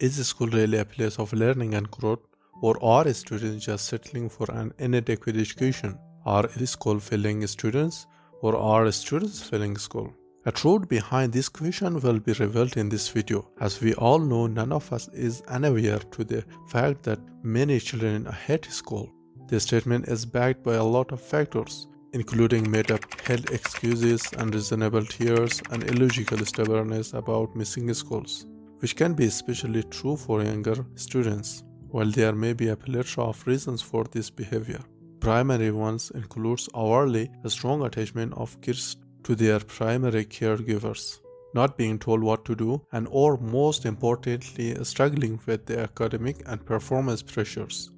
Is school really a place of learning and growth, or are students just settling for an inadequate education? Are schools failing students, or are students failing school? The truth behind this question will be revealed in this video. As we all know, none of us is unaware to the fact that many children hate school. This statement is backed by a lot of factors, including made-up held excuses, unreasonable tears, and illogical stubbornness about missing schools, which can be especially true for younger students. While there may be a plethora of reasons for this behavior, primary ones includes hourly a strong attachment of kids to their primary caregivers, not being told what to do, and or most importantly struggling with the academic and performance pressures.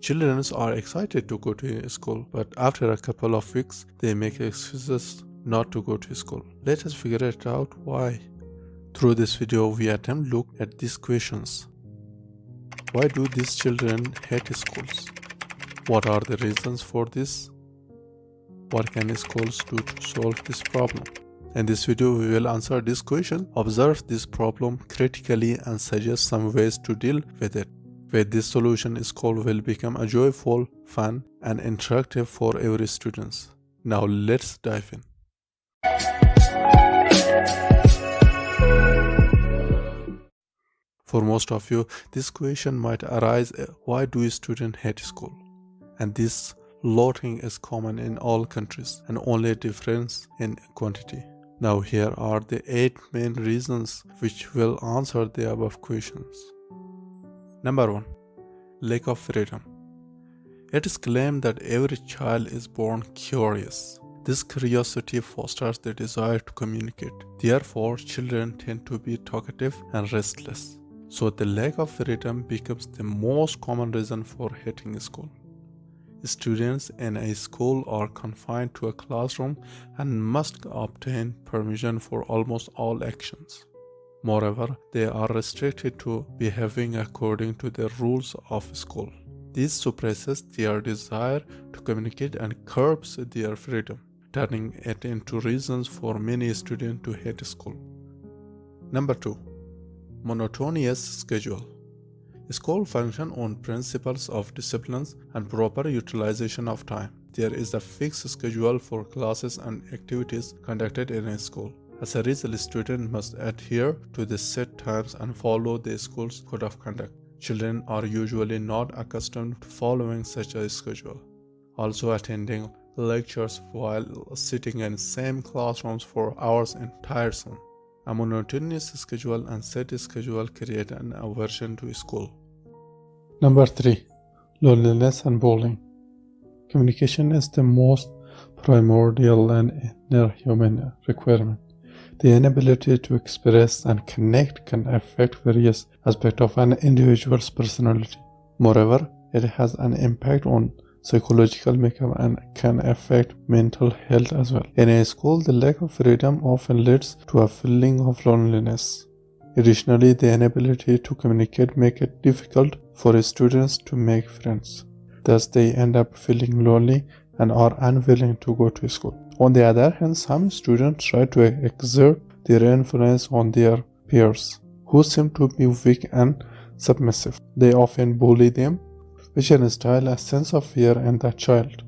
Children are excited to go to school, but after a couple of weeks they make excuses not to go to school. Let us figure it out why. Through this video we attempt to look at these questions. Why do these children hate schools? What are the reasons for this? What can schools do to solve this problem? In this video we will answer this question, observe this problem critically and suggest some ways to deal with it. With this solution, school will become a joyful, fun, and interactive for every student. Now let's dive in. For most of you, this question might arise, why do students hate school? And this loathing is common in all countries and only difference in quantity. Now here are the 8 main reasons which will answer the above questions. Number 1. Lack of freedom. It is claimed that every child is born curious. This curiosity fosters the desire to communicate. Therefore, children tend to be talkative and restless. So the lack of freedom becomes the most common reason for hating school. Students in a school are confined to a classroom and must obtain permission for almost all actions. Moreover, they are restricted to behaving according to the rules of school. This suppresses their desire to communicate and curbs their freedom, turning it into reasons for many students to hate school. Number 2. Monotonous schedule. School functions on principles of discipline and proper utilization of time. There is a fixed schedule for classes and activities conducted in a school. As a result, students must adhere to the set times and follow the school's code of conduct. Children are usually not accustomed to following such a schedule. Also, attending lectures while sitting in same classrooms for hours is tiresome. A monotonous schedule and set schedule create an aversion to school. Number 3. Loneliness and bullying. Communication is the most primordial and inner human requirement. The inability to express and connect can affect various aspects of an individual's personality. Moreover, it has an impact on psychological makeup and can affect mental health as well. In a school, the lack of freedom often leads to a feeling of loneliness. Additionally, the inability to communicate makes it difficult for students to make friends. Thus, they end up feeling lonely and are unwilling to go to school. On the other hand, some students try to exert their influence on their peers, who seem to be weak and submissive. They often bully them, which instill a sense of fear in the child.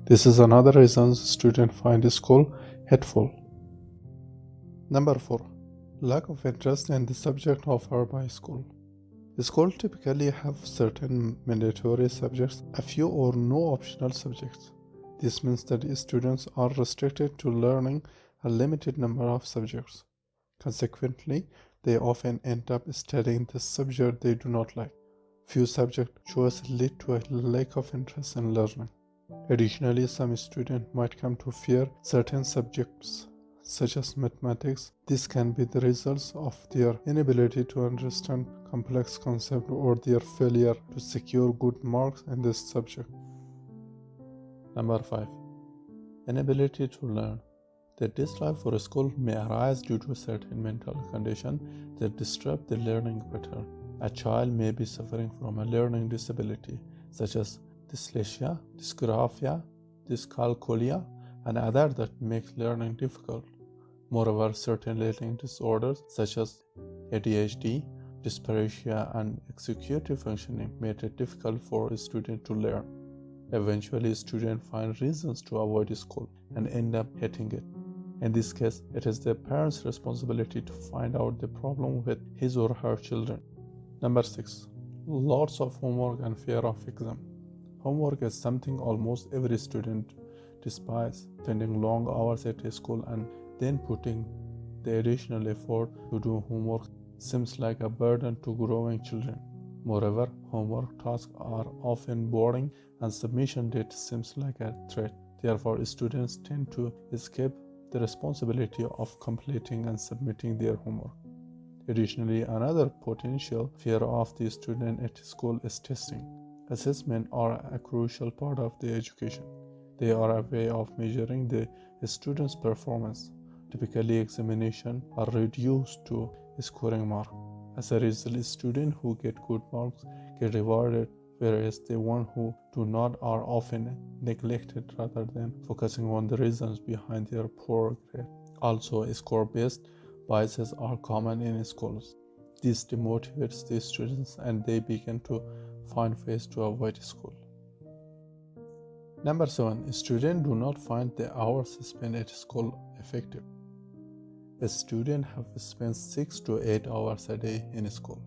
This is another reason students find school hateful. Number 4. Lack of interest in the subject offered by school. The school typically have certain mandatory subjects, a few or no optional subjects. This means that students are restricted to learning a limited number of subjects. Consequently, they often end up studying the subject they do not like. Few subject choices lead to a lack of interest in learning. Additionally, some students might come to fear certain subjects, such as mathematics. This can be the result of their inability to understand complex concepts or their failure to secure good marks in this subject. Number 5. Inability to learn. The dislike for school may arise due to certain mental conditions that disrupt the learning pattern. A child may be suffering from a learning disability, such as dyslexia, dysgraphia, dyscalculia, and others that make learning difficult. Moreover, certain learning disorders, such as ADHD, dyspraxia, and executive functioning made it difficult for a student to learn. Eventually, students find reasons to avoid school and end up hating it. In this case, it is the parent's responsibility to find out the problem with his or her children. Number 6. Lots of homework and fear of exam. Homework is something almost every student despises. Spending long hours at school and then putting the additional effort to do homework seems like a burden to growing children. Moreover, homework tasks are often boring and submission date seems like a threat. Therefore, students tend to escape the responsibility of completing and submitting their homework. Additionally, another potential fear of the student at school is testing. Assessments are a crucial part of the education. They are a way of measuring the student's performance. Typically, examinations are reduced to scoring marks. As a result, students who get good marks get rewarded, whereas the ones who do not are often neglected rather than focusing on the reasons behind their poor grade. Also, score-based biases are common in schools. This demotivates the students and they begin to find ways to avoid school. Number 7. Students do not find the hours spent at school effective. A student have spent 6 to 8 hours a day in school.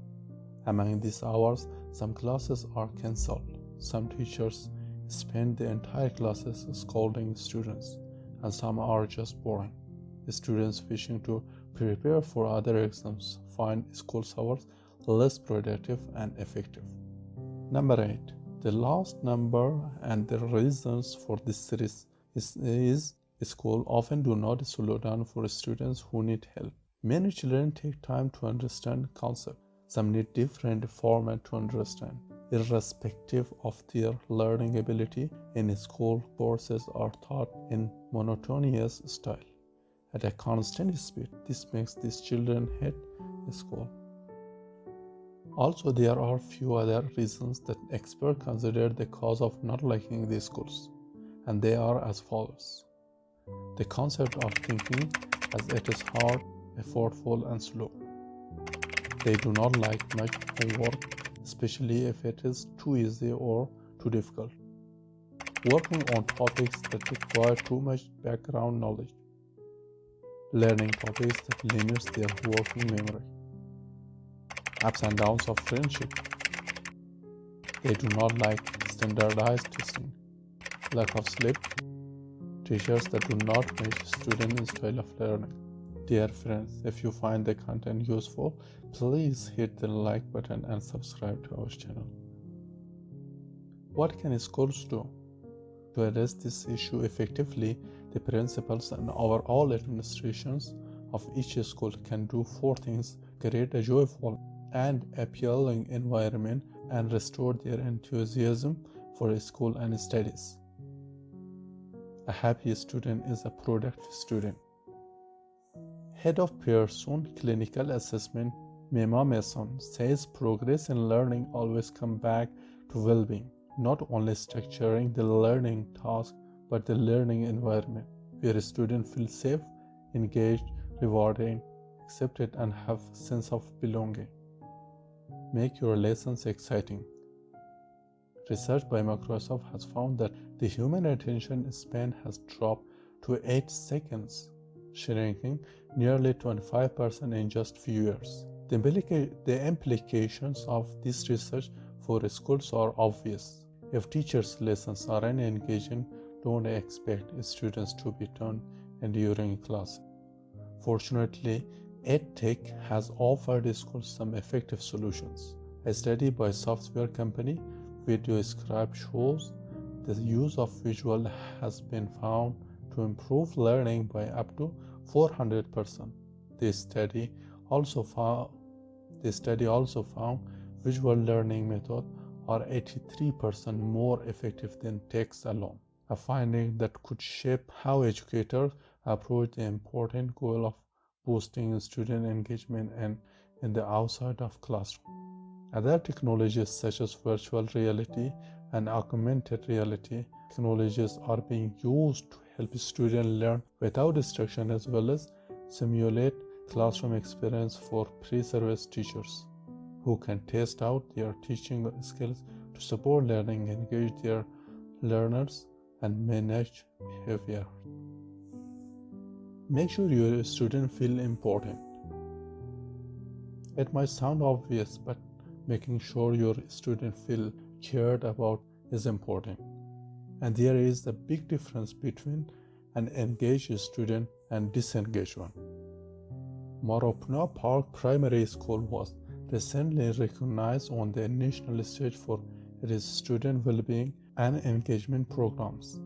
Among these hours, some classes are cancelled. Some teachers spend the entire classes scolding students, and some are just boring. Students wishing to prepare for other exams find school hours less productive and effective. Number 8. The last number and the reasons for this series is school often do not slow down for students who need help. Many children take time to understand concepts. Some need different format to understand. Irrespective of their learning ability, in school courses are taught in monotonous style at a constant speed. This makes these children hate school. Also, there are few other reasons that experts consider the cause of not liking these schools, and they are as follows. The concept of thinking as it is hard, effortful, and slow. They do not like much homework, especially if it is too easy or too difficult. Working on topics that require too much background knowledge. Learning topics that limits their working memory. Ups and downs of friendship. They do not like standardized testing. Lack of sleep. Teachers that do not match students' style of learning. Dear friends, if you find the content useful, please hit the like button and subscribe to our channel. What can schools do? To address this issue effectively, the principals and overall administrations of each school can do 4 things: create a joyful and appealing environment and restore their enthusiasm for school and studies. A happy student is a productive student. Head of Pearson Clinical Assessment, Mema Mason, says progress in learning always comes back to well-being, not only structuring the learning task, but the learning environment, where students feel safe, engaged, rewarded, accepted, and have a sense of belonging. Make your lessons exciting. Research by Microsoft has found that the human attention span has dropped to 8 seconds, shrinking nearly 25% in just few years. The implications of this research for schools are obvious. If teachers' lessons are engaging, don't expect students to be turned during class. Fortunately, EdTech has offered schools some effective solutions. A study by software company VideoScribe shows the use of visual has been found to improve learning by up to 400%. This study also found visual learning methods are 83% more effective than text alone, a finding that could shape how educators approach the important goal of boosting student engagement and in the outside of classroom. Other technologies such as virtual reality and augmented reality technologies are being used to help students learn without instruction as well as simulate classroom experience for pre-service teachers. who can test out their teaching skills to support learning, engage their learners, and manage behavior. Make sure your students feel important. It might sound obvious, but making sure your students feel cared about is important. And there is a big difference between an engaged student and disengaged one. Moropna Park Primary School was recently recognized on the national stage for its student well-being and engagement programs.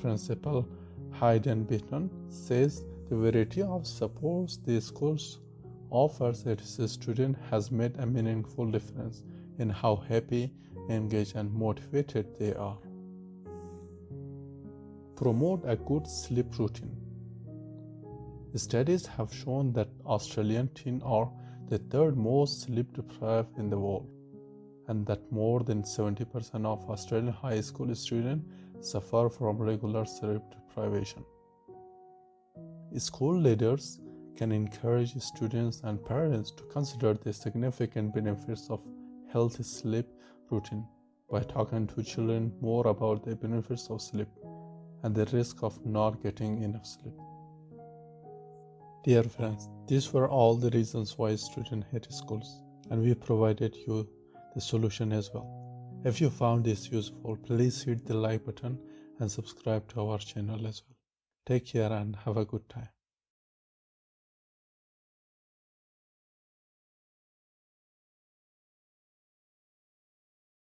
Principal Hayden Beaton says the variety of supports the school offers its students has made a meaningful difference in how happy, engaged, and motivated they are. Promote a good sleep routine. Studies have shown that Australian teens are the third most sleep deprived in the world, and that more than 70% of Australian high school students suffer from regular sleep deprivation. School leaders can encourage students and parents to consider the significant benefits of healthy sleep routine by talking to children more about the benefits of sleep and the risk of not getting enough sleep. Dear friends, these were all the reasons why students hate schools, and we provided you the solution as well. If you found this useful, please hit the like button and subscribe to our channel as well. Take care and have a good time.